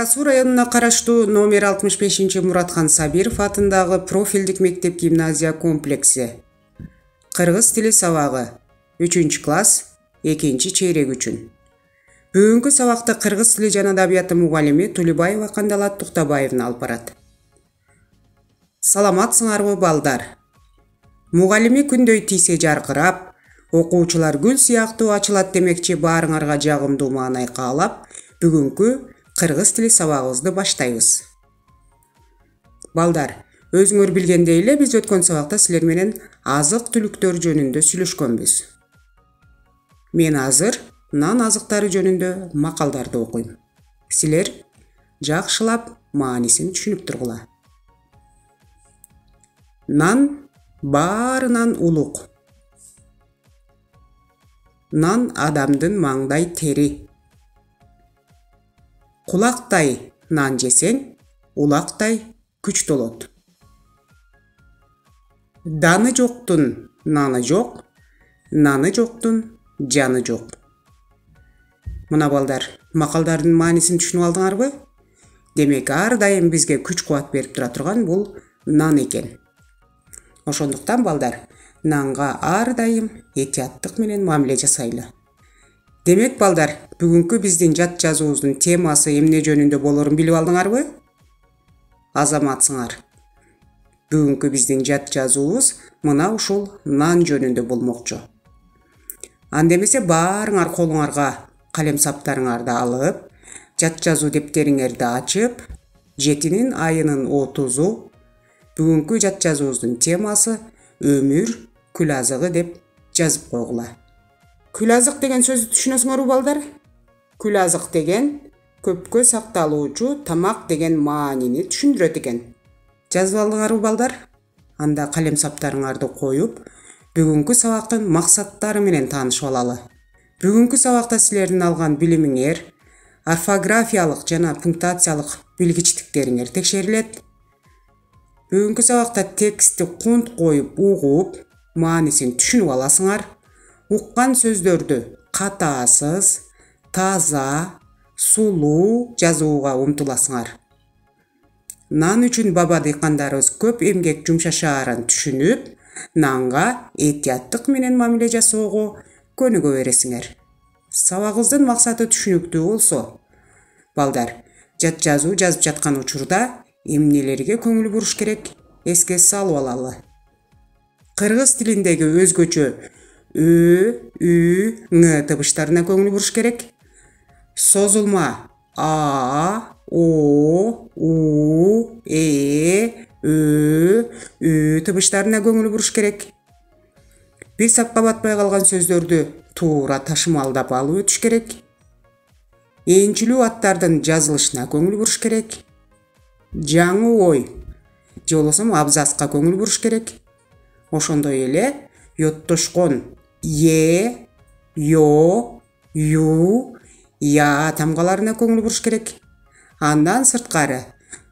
Кара-Суу районуна караштуу номер 65 Муратхан Сабиров атындагы профилдик мектеп гимназия комплекси. Кыргыз тили сабагы 3-класс 2-чейрек үчүн. Бүгүнкү сабакты кыргыз тили жана адабияты мугалими Тулибаева Кандалат Туктабаевна алып барат. Саламатсыңарбы балдар? Мугалими күндөй тийсе жаркырап, окуучулар гүл сыяктуу ачылат демекчи баарыңарга жагымдуу маанай каалап, бүгүнкү кыргыз тили сабагыбызды баштайбыз. Балдар, өзүңөр билгендей эле биз өткөн сабакта силер менен азык-түлүктөр жөнүндө сүйлөшкөнбүз. Мен азыр нан азыктары жөнүндө макалдарды окуйм. Силер жакшылап маанисин түшүнүп тургула. Нан баарынан улук. Нан адамдын маңдай тери. Кулактай нан жесең, улактай күч толот. Даны жоктун наны жок, наны жоктун жаны жок. Мына балдар, макалдардын маанисин түшүнүп алдыңарбы? Демек, ар дайым бизге күч кубат берип тура турган бул нан экен. Ошондуктан балдар, нанга ар дайым этияттык менен мамиле жасайлы. Демек балдар, бүгүнкү биздин жат жазуубуздун темасы эмне жөнүндө болорун билип алдыңарбы? Азаматсыңар. Бүгүнкү биздин жат жазуубуз мына ушул нан жөнүндө болмокчу. Анда эмесе баарыңар колуңарга калем саптарыңарды алып, жат жазуу дептериңерди ачып, 7 айынын 30-у бүгүнкү жат жазуубуздун темасы өмүр күл азыгы деп жазып койгула. Күл азык деген сөздү түшүнөсүңөрбү балдар? Күл азык деген көпкө сакталуучу тамак деген маанини түшүндүрөт экен. Жазып алдыңарбы балдар? Анда калем саптарыңарды коюп, бүгүнкү сабактын максаттары менен таанышып алалы. Бүгүнкү сабакта силердин алган билимиңер, орфографиялык жана пунктуациялык билгичтиктериңер текшерилет. Бүгүнкү сабакта текстти кунт коюп угуп, маанисин түшүнүп аласыңар. Уккан сөздөрдү катаасыз, таза, сулуу жазууга умтуласыңар. Нан үчүн баба дыйкандарыбыз көп эмгек жумшашаарын түшүнүп, нанга этияттык менен мамиле жасоого көнүгө бересиңер. Сабагыбыздын максаты түшүнүктүү болсо, балдар, жат жазуу жазып жаткан учурда эмнелерге көңүл буруш керек, эске салып алалы. Кыргыз тилиндеги өзгөчө ө, ү, ң тыбыштарына көңүл буруш керек. Созулма а, о, у, э, ө, ү тыбыштарына көңүл буруш керек. Бир сапка батпай калган сөздөрдү туура ташымалдап алып өтүш керек. Энчилүү аттардын жазылышына көңүл буруш керек. Жаңы ой же болбосо абзацка көңүл буруш керек. Ошондой эле йоттошкон е, ё, ю, я тамгаларына көңүл буруш керек. Андан сырткары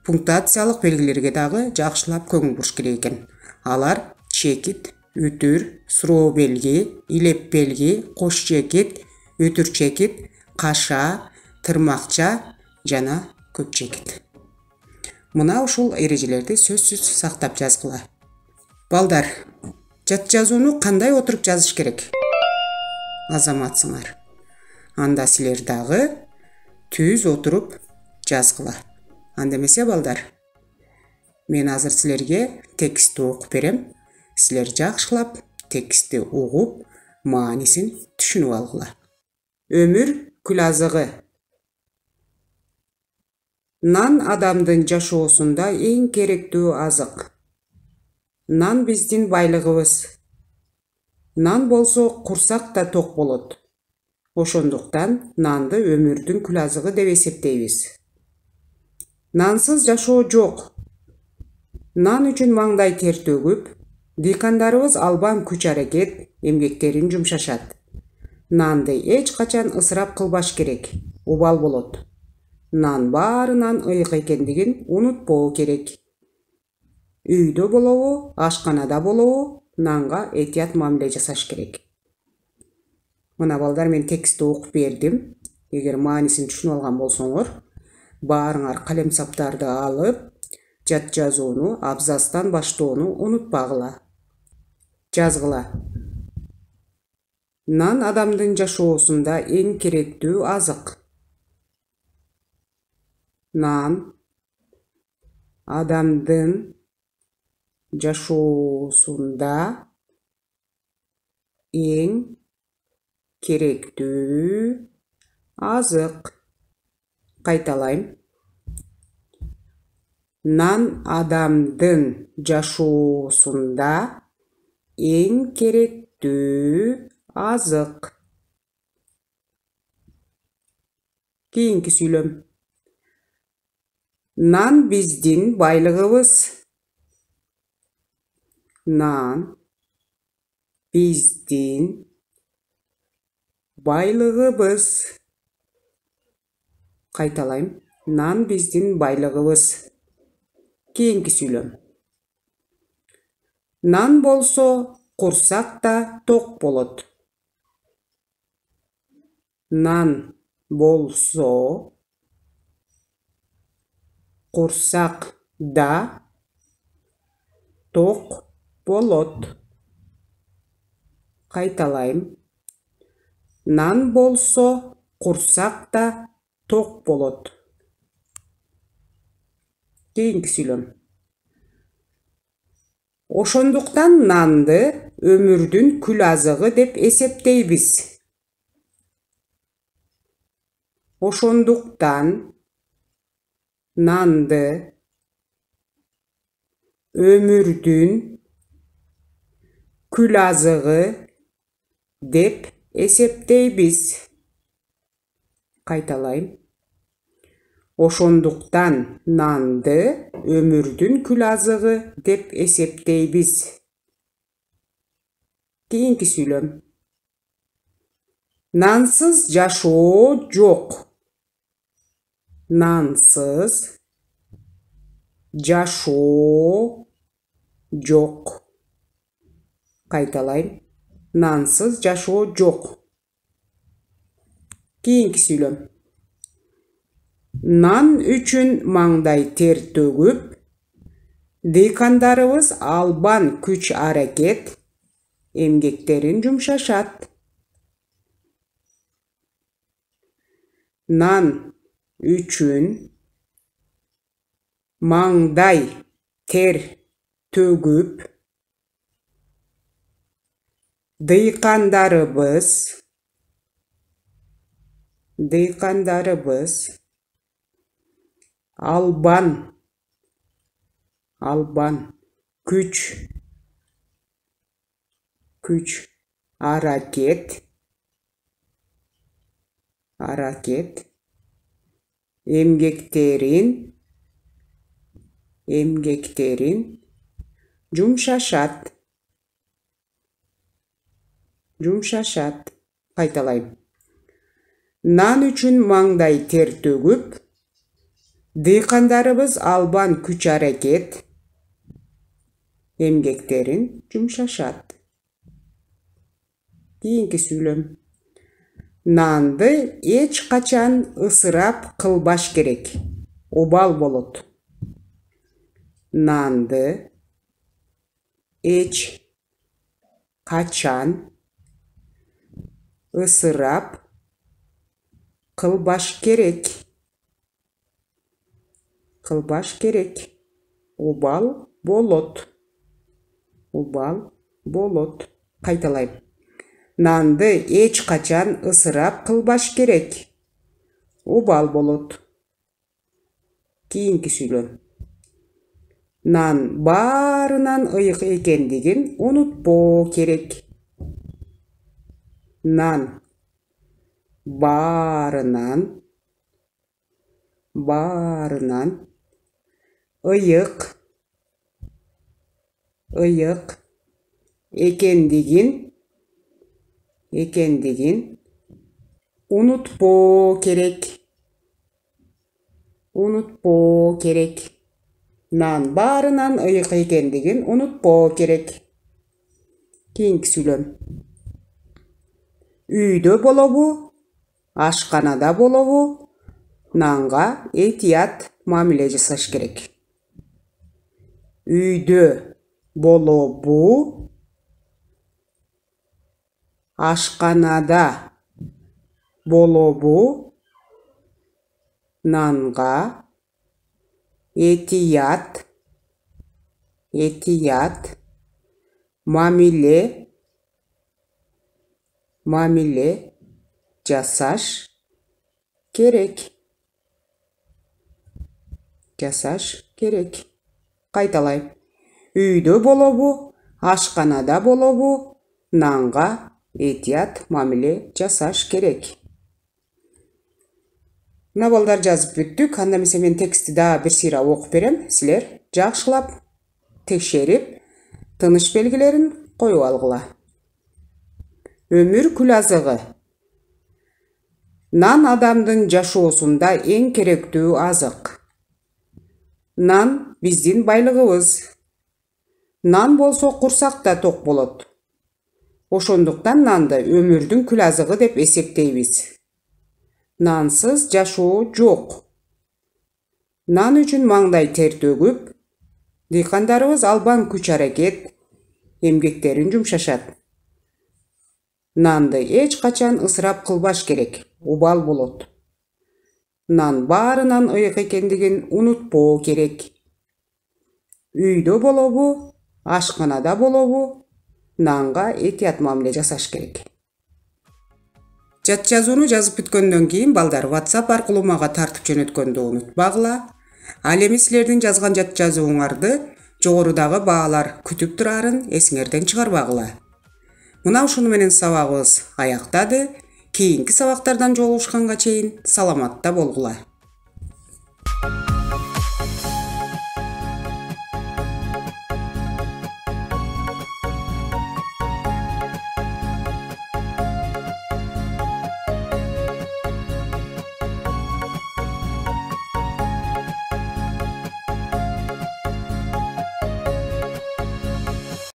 пунктуациялык белгилерге дагы жакшылап көңүл буруш керек экен. Алар чекит, үтүр, суроо белги, илеп белги, кош чекит, үтүр чекит, каша, тырмакча жана көп чекит. Мына ушул эрежелерди сөзсүз сактап жазгыла. Балдар, жат жазууну кандай отуруп жазыш керек? Азаматсыңар. Анда силер дагы түз отуруп жазгыла. Анда эмесе балдар, мен азыр силерге текстти окуп берем. Силер жакшылап текстти угуп, маанисин түшүнүп алгыла. Өмүр күл азыгы. Нан адамдын жашоосунда эң керектүү азык. Нан биздин байлыгыбыз. Нан болсо курсак да ток болот. Ошондуктан нанды өмүрдүн күл азыгы деп эсептейбиз. Нансыз жашоо жок. Нан үчүн маңдай тер төгүп, дыйкандарыбыз албан күч аракет, эмгектерин жумшашат. Нанды эч качан ысырап кылбаш керек, убал болот. Нан баарынан ыйык экендигин унутпоо керек. Үйдө болобу, ашканада болобу, нанга этият мамиле жасаш керек. Мына балдар, мен текстти окуп бердим. Эгер маанисин түшүнүп алган болсоңор, баарыңар калемсаптарды алып, жат жазууну абзацтан баштоону унутпагыла. Жазгыла. Нан адамдын жашоосунда эң керектүү азык. Нан адамдын жашоосунда эң керектүү азык. Кайталайм. Нан адамдын жашоосунда эң керектүү азык. Кийинки сүйлөм. Нан биздин байлыгыбыз. Нан биздин байлыгыбыз. Кайталайм. Нан биздин байлыгыбыз. Кийинки сүйлөм. Нан болсо, курсак да ток болот. Нан болсо, курсак да ток болот. Кайталайм. Нан болсо, курсак да ток болот. Кийинки сүйлөм. Ошондуктан нанды өмүрдүн күл азыгы деп эсептейбиз. Ошондуктан нанды өмүрдүн күл азыгы деп эсептейбиз. Кайталайм. Ошондуктан нанды өмүрдүн күл азыгы деп эсептейбиз. Кийинки сүйлөм. Нансыз жашоо жок. Нансыз жашоо жок. Кайталайм. Нансыз жашоо жок. Кийинки сүйлөм. Нан үчүн маңдай тер төгүп, дыйкандарыбыз албан күч аракет эмгектерин жумшашат. Нан үчүн маңдай тер төгүп, дыйкандарыбыз албан күч аракет эмгектерин жумшашат. Кайталайм. Нан үчүн маңдай тер төгүп, дыйкандарыбыз албан күч аракет эмгектерин жумшашат. Кийинки сүйлөм. Нанды эч качан ысырап кылбаш керек. Обал болот. Нанды эч качан ысырап кылбаш керек. Обал болот. Кайталайм. Нанды эч качан ысырап кылбаш керек. Обал болот. Кийинки сүйлөм. Нан баарынан ыйык экендигин унутпоо керек. Нан баарынан ыйык экендигин унутпоо керек. Нан баарынан ыйык экендигин унутпоо керек. Кийинки сүйлөм. Үйдө болобу, ашканада болобу, нанга этият мамиле жасаш керек. Үйдө болобу, ашканада болобу, нанга этият мамиле жасаш керек. Кайталайм. Үйдө болобу, ашканада болобу, нанга этият мамиле жасаш керек. Мына балдар жазып бүттүк. Анда эмесе мен текстти да бир сыйра окуп берем. Силер жакшылап текшерип, тыныш белгилерин коюп алгыла. Өмүр күл азыгы. Нан адамдын жашоосунда эң керектүү азык. Нан биздин байлыгыбыз. Нан болсо курсак да ток болот. Ошондуктан нанды өмүрдүн күл азыгы деп эсептейбиз. Нансыз жашоо жок. Нан үчүн маңдай тер төгүп, дыйкандарыбыз албан күч аракет, эмгектерин жумшашат. Нанды эч качан ысырап кылбаш керек, убал болот. Нан баарынан ыйык экендигин унутпоо керек. Үйдө болобу, ашканада болобу, нанга этият мамиле жасаш керек. Жат жазууну жазып бүткөндөн кийин балдар WhatsApp аркылуу мага тартып жөнөткөндү унутпагыла. Ал эми силердин жазган жат жазууңарды жогорудагы баалар күтүп турарын эсиңерден чыгарбагыла. Мына ушуну менен сабагыбыз аяктады. Кийинки сабактардан жолугушканга чейин саламатта болгула.